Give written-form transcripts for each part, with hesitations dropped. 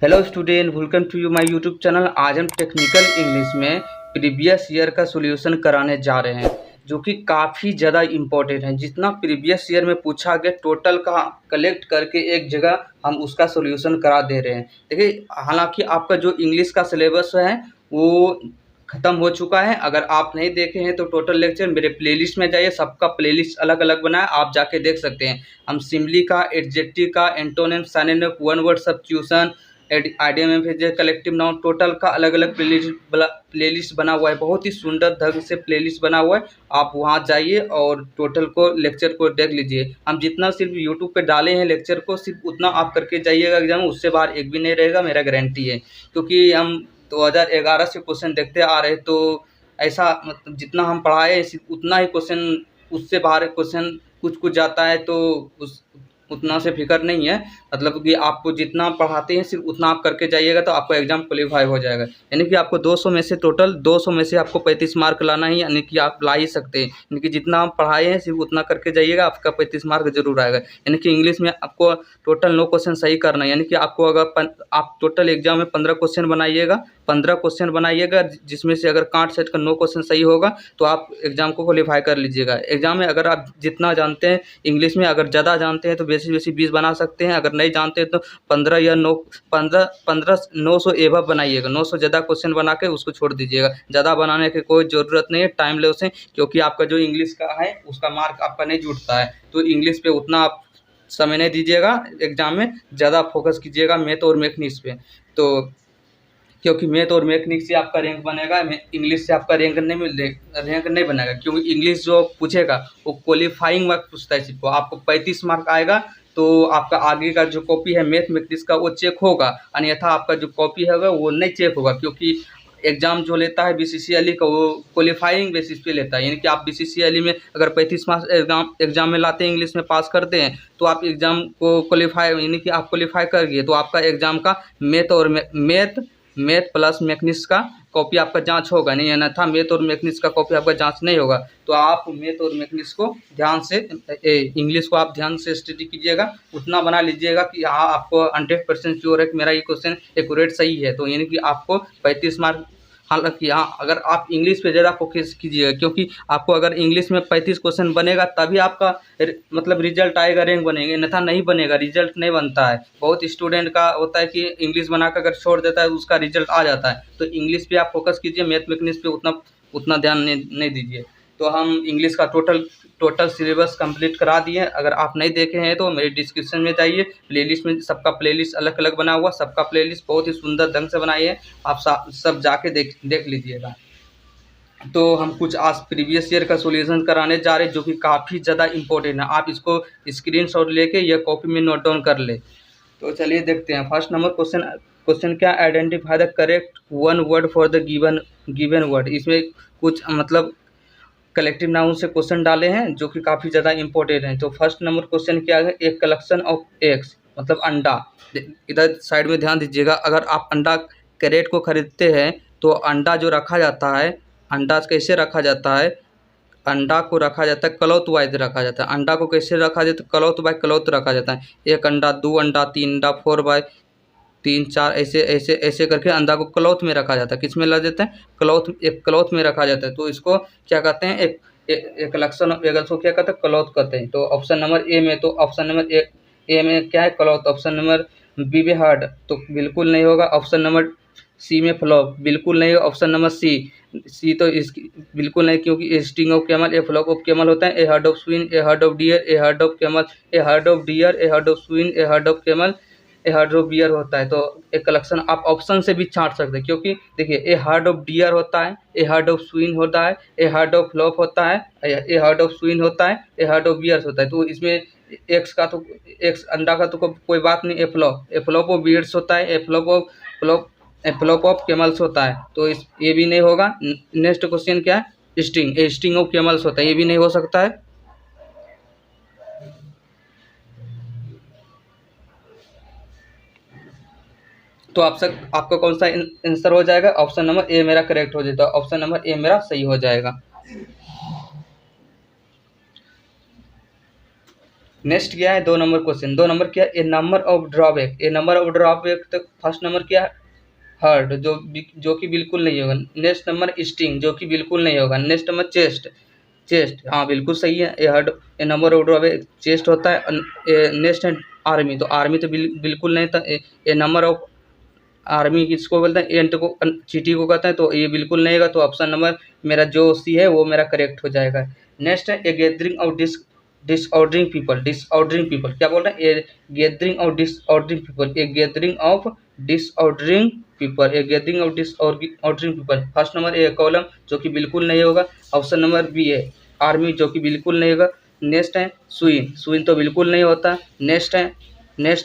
Hello student, welcome to you my YouTube channel. आज हम technical English में previous year का सॉल्यूशन कराने जा रहे हैं, जो कि काफ़ी ज़्यादा इम्पोर्टेंट है। जितना प्रीवियस ईयर में पूछा गया टोटल का कलेक्ट करके एक जगह हम उसका सॉल्यूशन करा दे रहे हैं। देखिए, हालांकि आपका जो इंग्लिश का सिलेबस है वो ख़त्म हो चुका है। अगर आप नहीं देखे हैं तो टोटल लेक्चर मेरे प्लेलिस्ट में जाइए, सबका प्लेलिस्ट अलग अलग बना है, आप जाके देख सकते हैं। हम सिम्बली का, एडजेक्टिव का, antonym, synonym, one word substitution, idiom में भेजे, कलेक्टिव नाउन, टोटल का अलग अलग प्लेलिस्ट बना हुआ है। बहुत ही सुंदर ढंग से प्लेलिस्ट बना हुआ है। आप वहां जाइए और टोटल को लेक्चर को देख लीजिए। हम जितना सिर्फ यूट्यूब पे डाले हैं लेक्चर को, सिर्फ उतना आप करके जाइएगा एग्जाम में, उससे बाहर एक भी नहीं रहेगा, मेरा गारंटी है। क्योंकि हम 2011 से क्वेश्चन देखते आ रहे हैं, तो ऐसा मतलब जितना हम पढ़ाए सिर्फ उतना ही क्वेश्चन, उससे बाहर क्वेश्चन कुछ कुछ जाता है, तो उस उतना से फिक्र नहीं है। मतलब कि आपको जितना पढ़ाते हैं सिर्फ उतना आप करके जाइएगा तो आपका एग्जाम क्वालिफाई हो जाएगा। यानी कि आपको 200 में से टोटल 200 में से आपको 35 मार्क लाना ही, यानी कि आप ला ही सकते हैं। यानी कि जितना आप पढ़ाए हैं सिर्फ उतना करके जाइएगा, आपका 35 मार्क जरूर आएगा। यानी कि इंग्लिश में आपको टोटल 9 क्वेश्चन सही करना है। यानी कि आपको अगर आप टोटल एग्जाम में 15 क्वेश्चन बनाइएगा, 15 क्वेश्चन बनाइएगा, जिसमें से अगर काट सेट का 9 क्वेश्चन सही होगा तो आप एग्जाम को क्वालिफाई कर लीजिएगा। एग्जाम में अगर आप जितना जानते हैं इंग्लिश में, अगर ज़्यादा जानते हैं तो बेसिक बेसिक 20 बना सकते हैं, अगर नहीं जानते हैं तो 15 या 9, 15 900 एबव बनाइएगा। 900 ज़्यादा क्वेश्चन बना के उसको छोड़ दीजिएगा। ज़्यादा बनाने की कोई ज़रूरत नहीं है, टाइम ले उसे, क्योंकि आपका जो इंग्लिश का है उसका मार्क आपका नहीं जुटता है। तो इंग्लिश पे उतना आप समय नहीं दीजिएगा, एग्जाम में ज़्यादा फोकस कीजिएगा मैथ और मैथमेटिक्स पे। तो क्योंकि मैथ और मैथमेटिक्स से आपका रैंक बनेगा, इंग्लिश से आपका रैंक नहीं बनेगा। क्योंकि इंग्लिश जो पूछेगा वो क्वालिफाइंग मार्क पूछता है, सिर्फ आपको 35 मार्क आएगा तो आपका आगे का जो कॉपी है मैथमेटिक्स का वो चेक होगा, अन्यथा आपका जो कॉपी है वो नहीं चेक होगा। क्योंकि एग्जाम जो लेता है बीसीसीएल का वो क्वालिफाइंग बेसिस पे लेता है। यानी कि आप बीसीसीएल में अगर 35 मार्क्स एग्जाम में लाते हैं, इंग्लिश में पास करते हैं, तो आप एग्जाम को क्वालिफाई, यानी कि आप क्वालिफाई कर गए तो आपका एग्जाम का मैथ प्लस मैथमेटिक्स का कॉपी आपका जांच होगा, नहीं अन्यथा मैथ और मैथमेटिक्स का कॉपी आपका जांच नहीं होगा। तो आप मैथ और मैथमेटिक्स को ध्यान से, इंग्लिश को आप ध्यान से स्टडी कीजिएगा, उतना बना लीजिएगा कि हाँ आपको 100% श्योर है कि मेरा ये क्वेश्चन एक्यूरेट सही है। तो यानी कि आपको 35 मार्क, हालांकि हाँ अगर आप इंग्लिश पे ज़्यादा फोकस कीजिएगा, क्योंकि आपको अगर इंग्लिश में 35 क्वेश्चन बनेगा तभी आपका मतलब रिजल्ट आएगा, रैंक बनेंगे, अन्यथा नहीं बनेगा, रिजल्ट नहीं बनता है। बहुत स्टूडेंट का होता है कि इंग्लिश बनाकर अगर छोड़ देता है उसका रिजल्ट आ जाता है। तो इंग्लिश पे आप फोकस कीजिए, मैथमेटिक्स पे उतना उतना ध्यान नहीं दीजिए। तो हम इंग्लिश का टोटल सिलेबस कंप्लीट करा दिए। अगर आप नहीं देखे हैं तो मेरे डिस्क्रिप्शन में जाइए, प्लेलिस्ट में सबका प्लेलिस्ट अलग अलग बना हुआ, सबका प्लेलिस्ट बहुत ही सुंदर ढंग से बनाई है, आप सब जाके देख लीजिएगा। तो हम कुछ आज प्रीवियस ईयर का सॉल्यूशन कराने जा रहे हैं, जो कि काफ़ी ज़्यादा इंपॉर्टेंट है। आप इसको स्क्रीनशॉट लेके या कॉपी में नोट डाउन कर ले। तो चलिए देखते हैं। फर्स्ट नंबर क्वेश्चन, क्वेश्चन क्या, identify the correct one word for the given word. इसमें कुछ मतलब कलेक्टिव नाउन से क्वेश्चन डाले हैं जो कि काफ़ी ज़्यादा इंपॉर्टेंट है। तो फर्स्ट नंबर क्वेश्चन क्या है, एक कलेक्शन ऑफ एग्स, मतलब अंडा। इधर साइड में ध्यान दीजिएगा, अगर आप अंडा कैरेट को खरीदते हैं तो अंडा जो रखा जाता है, अंडा कैसे रखा जाता है, अंडा को रखा जाता है क्लॉथ वाइज रखा जाता है। अंडा को कैसे रखा जाता है, क्लॉथ बाय क्लॉथ रखा जाता है। एक अंडा, दो अंडा, तीन अंडा, 4/3 4, ऐसे ऐसे ऐसे करके अंडा को क्लॉथ में रखा जाता है। किस में ला देते हैं, एक क्लॉथ में रखा जाता है। तो इसको क्या कहते हैं, एक कलेक्शन ऑफ एग्स को क्या कहते हैं, क्लॉथ कहते हैं। तो ऑप्शन नंबर ए में, तो ऑप्शन नंबर ए में क्या है, क्लॉथ। ऑप्शन नंबर बी में हार्ड, तो बिल्कुल नहीं होगा। ऑप्शन नंबर सी में फ्लॉप, बिल्कुल नहीं। ऑप्शन नंबर सी तो इसकी बिल्कुल नहीं, क्योंकि string of camel, a flock of camel होता है। A herd of swine, a herd of deer, a herd of camel, a herd of deer, a herd of swine, a herd of camel, a herd of deer होता है। तो एक collection आप option से भी छांट सकते हैं, क्योंकि देखिए ए हार्ड ऑफ डियर होता है, ए हार्ड ऑफ स्विन होता है, ए हार्ड ऑफ फ्लॉप होता है, ए हार्ड ऑफ स्विन होता है, ए हार्ड ऑफ बियर्स होता है। तो इसमें एक्स का तो, एक्स अंडा का तो कोई बात नहीं। ए फ्लॉप ऑफ बियर्स होता है, ए फ्लॉप ऑफ कैमल्स होता है। तो इस ये भी नहीं होगा। नेक्स्ट क्वेश्चन क्या है, स्टिंग ऑफ कैमल्स होता है, ये भी नहीं हो सकता है। तो आपका कौन सा आंसर हो जाएगा, ऑप्शन नंबर ए मेरा करेक्ट हो जाता है। ऑप्शन नंबर ए मेरा सही हो जाएगा। नेक्स्ट क्या है, 2 नंबर क्वेश्चन, 2 नंबर क्या है, a number of drawback, a number of drawback. तो फर्स्ट नंबर क्या है, हर्ट, जो कि बिल्कुल नहीं होगा। नेक्स्ट नंबर स्टिंग, जो कि बिल्कुल नहीं होगा। नेक्स्ट नंबर चेस्ट, चेस्ट हाँ बिल्कुल सही है। A herd, a number of drawback chest होता है। नेक्स्ट है आर्मी, तो आर्मी तो बिल्कुल नहीं था। ए नंबर ऑफ आर्मी किसको बोलते हैं, एंट को, चींटी को कहते हैं, तो ये बिल्कुल नहीं होगा। तो ऑप्शन नंबर मेरा जो सी है वो मेरा करेक्ट हो जाएगा। नेक्स्ट है a gathering of disordering people, disordering people क्या बोल रहे हैं, a gathering of disordering people, a gathering of disordering people, a gathering of disordering people. First number A column, जो कि बिल्कुल नहीं होगा। ऑप्शन नंबर बी है आर्मी, जो कि बिल्कुल नहीं होगा। नेक्स्ट है सुइन, सुइन तो बिल्कुल नहीं होता। नेक्स्ट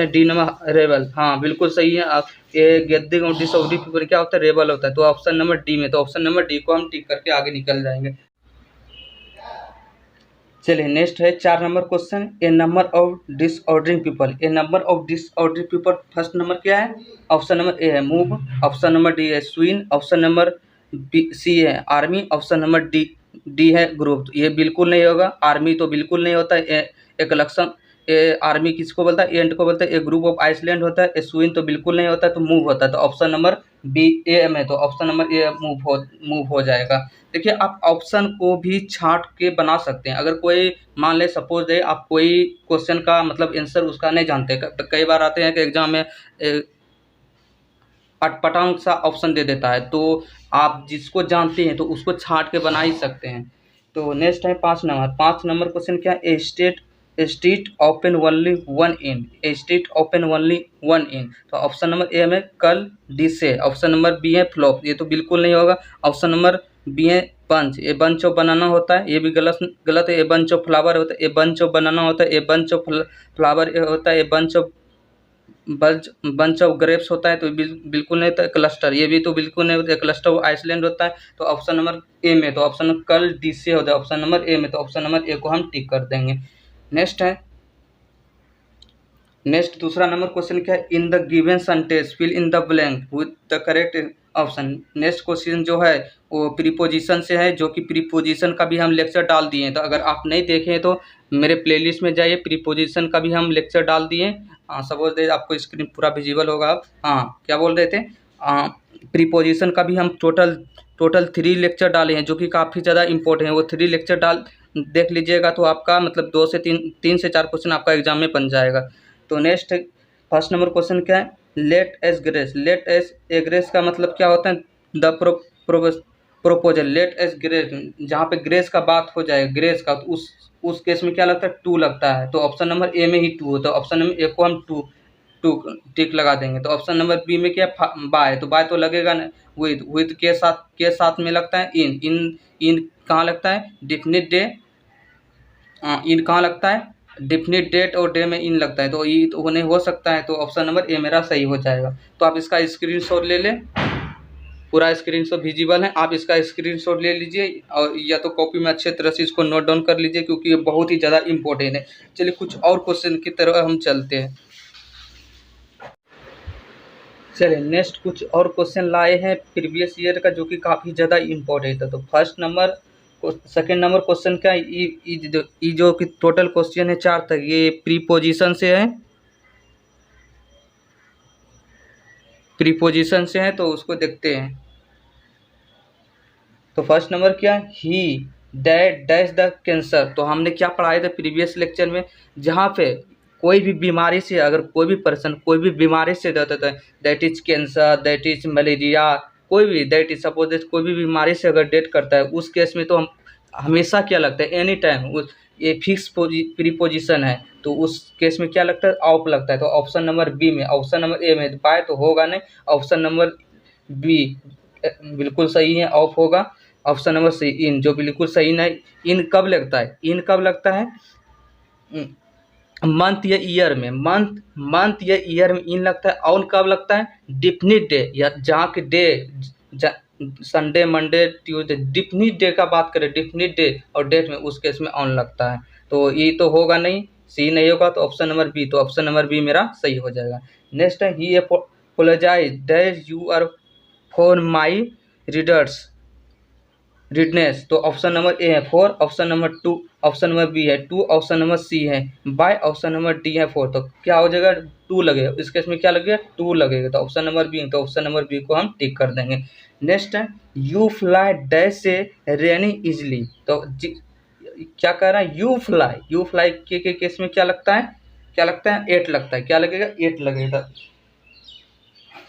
है डी नंबर रेबल, हाँ बिल्कुल सही है। आप ये गैदरिंग और डिसऑर्डरिंग पीपल क्या होता है, रेबल होता है। तो ऑप्शन नंबर डी में, तो ऑप्शन नंबर डी को हम टिक करके आगे निकल जाएंगे। चलिए नेक्स्ट है 4 number question, a number of disordering people, a number of disordering people. First number क्या है, ऑप्शन नंबर ए है मूव, ऑप्शन नंबर डी है स्विन, ऑप्शन नंबर बी सी है army, option number D D है group. तो ये बिल्कुल नहीं होगा, आर्मी तो बिल्कुल नहीं होता है। ए कलेक्शन, ए आर्मी किसको बोलता है, एंट को बोलता है। ए ग्रुप ऑफ आइसलैंड होता है। ए स्विन तो बिल्कुल नहीं होता है, तो मूव होता है। तो ऑप्शन नंबर बी ए में, तो ऑप्शन नंबर ए मूव हो जाएगा। देखिए आप ऑप्शन को भी छांट के बना सकते हैं। अगर कोई मान ले सपोज दे, आप कोई क्वेश्चन का मतलब आंसर उसका नहीं जानते, तो कई बार आते हैं कि एग्जाम में अटपटांग सा ऑप्शन दे देता है, तो आप जिसको जानते हैं तो उसको छांट के बना ही सकते हैं। तो नेक्स्ट है 5 नंबर, 5 नंबर क्वेश्चन क्या है, a street open only one end, a street open only one end. तो ऑप्शन नंबर ए में cul-de-sac, option number B है फ्लॉप, ये तो बिल्कुल नहीं होगा। ऑप्शन नंबर बी है bunch, a bunch of banana होता है, ये भी गलत है। ए बंच ऑफ फ्लावर होता है, ए बंच ऑफ बनाना होता है। ए बंच ऑफ फ्लावर होता है। ए बंच ऑफ ग्रेप्स होता है, तो बिल्कुल नहीं होता। क्लस्टर, ये भी तो बिल्कुल नहीं होता। क्लस्टर ऑफ आइसलैंड होता है। तो ऑप्शन नंबर ए में, तो ऑप्शन कल डी से होता है, ऑप्शन नंबर ए में, तो ऑप्शन नंबर ए को हम टिक कर देंगे। नेक्स्ट है, नेक्स्ट दूसरा नंबर क्वेश्चन क्या है, in the given sentence fill in the blank with the correct option. Next question जो है वो प्रीपोजिशन से है, जो कि प्रीपोजिशन का भी हम लेक्चर डाल दिए हैं। तो अगर आप नहीं देखें तो मेरे प्लेलिस्ट में जाइए, प्रीपोजिशन का भी हम लेक्चर डाल दिए। हाँ सपोज दे आपको स्क्रीन पूरा विजिबल होगा। आप हाँ क्या बोल रहे थे, प्रीपोजिशन का भी हम टोटल 3 लेक्चर डाले हैं, जो कि काफ़ी ज़्यादा इंपॉर्टेंट है। वो 3 लेक्चर देख लीजिएगा, तो आपका मतलब 2 से 3 से 4 क्वेश्चन आपका एग्जाम में बन जाएगा। तो नेक्स्ट फर्स्ट नंबर क्वेश्चन क्या है, let's grace, let's a grace का मतलब क्या होता है, the proposal. Let's grace, जहाँ पे ग्रेस का बात हो जाए, ग्रेस का, तो उस केस में क्या लगता है, टू लगता है। तो ऑप्शन नंबर ए में ही टू होता है। ऑप्शन नंबर ए को हम टू टू टिक लगा देंगे। तो ऑप्शन नंबर बी में क्या बाय, तो बाय तो लगेगा ना। विद के साथ में लगता है इन, इन कहाँ लगता है, डिफिनिट डे, इन कहाँ लगता है, डिफिनिट डेट और डे में इन लगता है। तो ये तो नहीं हो सकता है। तो ऑप्शन नंबर ए मेरा सही हो जाएगा। तो आप इसका स्क्रीनशॉट ले लें, पूरा स्क्रीनशॉट विजिबल है, आप इसका स्क्रीनशॉट ले लीजिए, और या तो कॉपी में अच्छे तरह से इसको नोट डाउन कर लीजिए, क्योंकि ये बहुत ही ज़्यादा इंपॉर्टेंट है। चलिए कुछ और क्वेश्चन की तरफ हम चलते हैं। चलिए नेक्स्ट कुछ और क्वेश्चन लाए हैं प्रीवियस ईयर का, जो कि काफ़ी ज़्यादा इम्पोर्टेंट है। तो first number second number question क्या है, ये जो कि टोटल क्वेश्चन है 4 तक, ये प्रीपोजिशन से है, प्रीपोजिशन से है। तो उसको देखते हैं। तो फर्स्ट नंबर क्या है, ही दैट डैश द कैंसर। तो हमने क्या पढ़ाया था प्रीवियस लेक्चर में, जहाँ पे कोई भी बीमारी से, अगर कोई भी पर्सन कोई भी बीमारी से रहता था, that is cancer, that is malaria, कोई भी, दैट इज सपोज कोई भी बीमारी से अगर डेथ करता है, उस केस में तो हम हमेशा क्या लगता है, एनी टाइम उस ये फिक्स प्रीपोजिशन है, तो उस केस में क्या लगता है, ऑफ लगता है। तो ऑप्शन नंबर बी में, ऑप्शन नंबर ए में बाय तो होगा नहीं, ऑप्शन नंबर बी बिल्कुल सही है, ऑफ होगा। ऑप्शन नंबर सी इन, जो बिल्कुल सही नहीं। इन कब लगता है, इन कब लगता है, मंथ या ईयर में, मंथ या ईयर में इन लगता है। ऑन कब लगता है, डिफिनिट डे, या जहाँ के day, Sunday Monday Tuesday, definite day का बात करें, डिफिनिट डे और डेट में, उस केस में ऑन लगता है। तो ये तो होगा नहीं, सी नहीं होगा। तो ऑप्शन नंबर बी, तो ऑप्शन नंबर बी मेरा सही हो जाएगा। नेक्स्ट है, he apologise that you are for my readers readiness. तो ऑप्शन नंबर ए है 4, option number 2, option number B है, 2 ऑप्शन नंबर सी है, बाय ऑप्शन नंबर डी है 4। तो क्या हो जाएगा, 2 लगेगा। इस केस में क्या लगेगा, 2 लगेगा। तो ऑप्शन नंबर बी, तो ऑप्शन नंबर बी को हम टिक कर देंगे। नेक्स्ट है, यू फ्लाई डैश से रेनी इजली। तो क्या कह रहा है, यू फ्लाई के केस में क्या लगता है, क्या लगता है, 8 लगता है। क्या लगेगा, 8 लगेगा।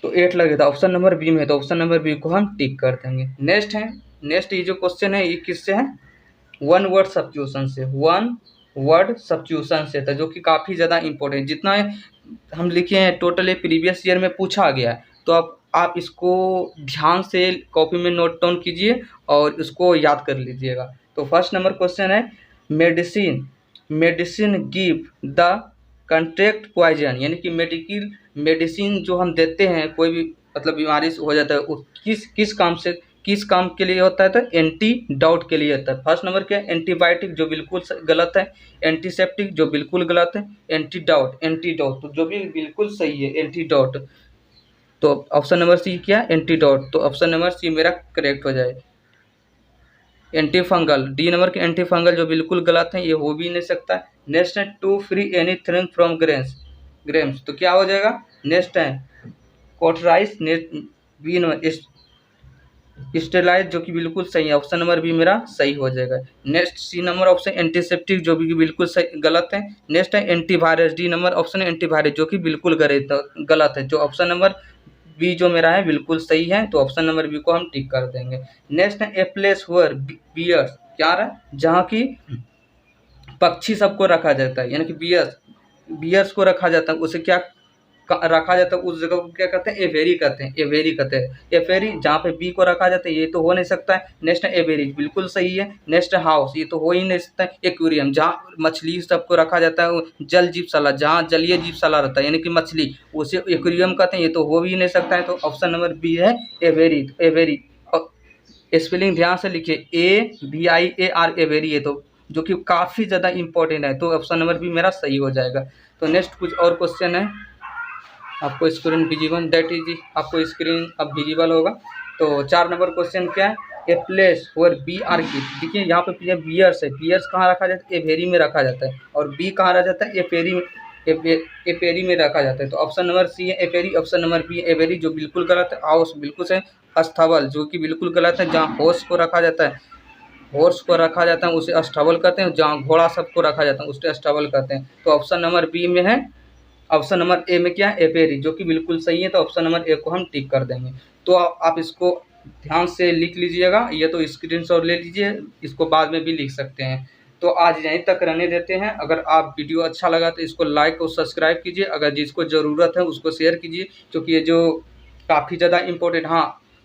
तो 8 लगेगा ऑप्शन नंबर बी में, तो ऑप्शन नंबर बी को हम टिक कर देंगे। नेक्स्ट है, नेक्स्ट ये जो क्वेश्चन है ये किससे है, वन वर्ड सब्स्टिट्यूशन से, वन वर्ड सब्स्टिट्यूशन से था, जो कि काफ़ी ज़्यादा इंपॉर्टेंट, जितना हम लिखे हैं टोटल प्रीवियस ईयर में पूछा गया है। तो आप इसको ध्यान से कॉपी में नोट डाउन कीजिए और इसको याद कर लीजिएगा। तो फर्स्ट नंबर क्वेश्चन है, medicine medicine give the contract poison, यानी कि मेडिसिन जो हम देते हैं, कोई भी मतलब बीमारी हो जाता है, वो किस काम के लिए होता है, तो एंटी डाउट के लिए होता है। फर्स्ट नंबर क्या है, एंटीबायोटिक, जो बिल्कुल गलत है, एंटीसेप्टिक, जो बिल्कुल गलत है, एंटीडाउट तो जो भी बिल्कुल सही है, एंटीडाउट। तो ऑप्शन नंबर सी क्या है, एंटीडाउट। तो ऑप्शन नंबर सी मेरा करेक्ट हो जाए। एंटी फंगल, डी नंबर के एंटी फंगल जो बिल्कुल गलत है, ये हो भी नहीं सकता। नेक्स्ट है, to free anything from germs, तो क्या हो जाएगा, नेक्स्ट है कोटराइस, बी नंबर स्टेलाइज, जो कि बिल्कुल सही है, ऑप्शन नंबर बी मेरा सही हो जाएगा। Next C number option antiseptic, जो भी बिल्कुल सही गलत है। नेक्स्ट है एंटीवायरस, डी नंबर ऑप्शन है एंटीवायरस, जो कि बिल्कुल गलत है। जो ऑप्शन नंबर बी जो मेरा है बिल्कुल सही है, तो ऑप्शन नंबर बी को हम टिक कर देंगे। नेक्स्ट है ए प्लेस वेयर बियर्स, क्या रहा है, जहाँ की पक्षी सबको रखा जाता है, यानी कि बियर्स को रखा जाता है, उसे क्या रखा जाता है, उस जगह को क्या कहते हैं, एवेरी कहते हैं, एवेरी जहाँ पे बी को रखा जाता है, ये तो हो नहीं सकता है। नेक्स्ट है एवेरी, बिल्कुल सही है। नेक्स्ट है हाउस, ये तो हो ही नहीं सकता है। एक्वेरियम, जहाँ मछली सबको रखा जाता है, जल जीवशाला, जहाँ जलीय जीवशाला रहता है, यानी कि मछली, उसे एक्वेरियम कहते हैं, ये तो हो भी नहीं सकता है। तो ऑप्शन नंबर बी है एवेरी। स्पेलिंग ध्यान से लिखिए, AVIAR, एवेरी, ये तो जो कि काफ़ी ज़्यादा इंपॉर्टेंट है। तो ऑप्शन नंबर बी मेरा सही हो जाएगा। तो नेक्स्ट कुछ और क्वेश्चन है, आपको स्क्रीन विजिबल, दैट इज आपको स्क्रीन अब विजिबल होगा। तो 4 नंबर क्वेश्चन क्या है, a place where bees are की, देखिए यहाँ पे बियर्स है, बियर्स कहाँ रखा जाता है, एवेरी में रखा जाता है, और बी कहाँ रखा जाता है, एपेरी में रखा जाता है। तो ऑप्शन नंबर सी है एपेरी, ऑप्शन नंबर बी एवेरी, जो बिल्कुल गलत है। हाउस बिल्कुल से, अस्थावल, जो कि बिल्कुल गलत है, जहाँ हॉर्स को रखा जाता है, उसे अस्थावल कहते हैं, जहाँ घोड़ा सबको रखा जाता है उसे अस्थावल कहते हैं। तो ऑप्शन नंबर बी में है, ऑप्शन नंबर ए में क्या है, एपेरी, जो कि बिल्कुल सही है। तो ऑप्शन नंबर ए को हम टिक कर देंगे। तो आप इसको ध्यान से लिख लीजिएगा, ये तो स्क्रीनशॉट ले लीजिए, इसको बाद में भी लिख सकते हैं। तो आज यहीं तक रहने देते हैं। अगर आप वीडियो अच्छा लगा तो इसको लाइक और सब्सक्राइब कीजिए, अगर जिसको ज़रूरत है उसको शेयर कीजिए, क्योंकि ये जो काफ़ी ज़्यादा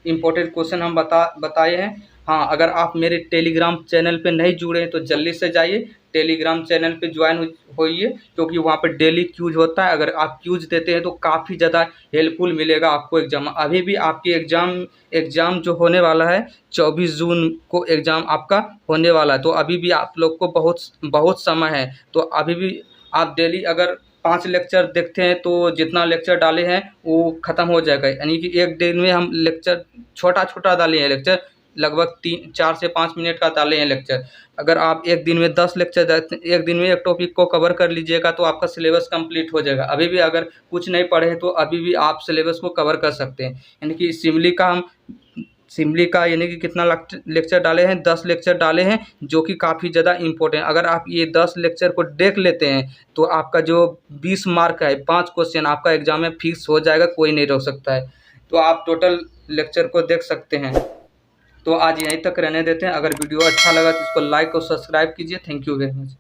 इम्पोर्टेंट क्वेश्चन हम बताए हैं। हाँ, अगर आप मेरे टेलीग्राम चैनल पे नहीं जुड़े हैं तो जल्दी से जाइए, टेलीग्राम चैनल पे ज्वाइन होइए, क्योंकि वहाँ पे डेली क्यूज होता है। अगर आप क्यूज देते हैं तो काफ़ी ज़्यादा हेल्पफुल मिलेगा आपको एग्जाम। अभी भी आपकी एग्ज़ाम जो होने वाला है, 24 जून को एग्ज़ाम आपका होने वाला है। तो अभी भी आप लोग को बहुत समय है। तो अभी भी आप डेली अगर 5 लेक्चर देखते हैं तो जितना लेक्चर डाले हैं वो ख़त्म हो जाएगा, यानी कि एक दिन में हम लेक्चर छोटा डाले हैं, लेक्चर लगभग 4 से 5 मिनट का डाले हैं लेक्चर। अगर आप एक दिन में 10 लेक्चर एक दिन में एक टॉपिक को कवर कर लीजिएगा तो आपका सिलेबस कंप्लीट हो जाएगा। अभी भी अगर कुछ नहीं पढ़े तो अभी भी आप सिलेबस को कवर कर सकते हैं। यानी कि सिमली का यानी कि कितना लेक्चर डाले हैं, 10 लेक्चर डाले हैं, जो कि काफ़ी ज़्यादा इंपॉर्टेंट। अगर आप ये 10 लेक्चर को देख लेते हैं तो आपका जो 20 मार्क है, 5 क्वेश्चन आपका एग्जाम में फिक्स हो जाएगा, कोई नहीं रोक सकता है। तो आप टोटल लेक्चर को देख सकते हैं। तो आज यहीं तक रहने देते हैं। अगर वीडियो अच्छा लगा तो इसको लाइक और सब्सक्राइब कीजिए। Thank you very much.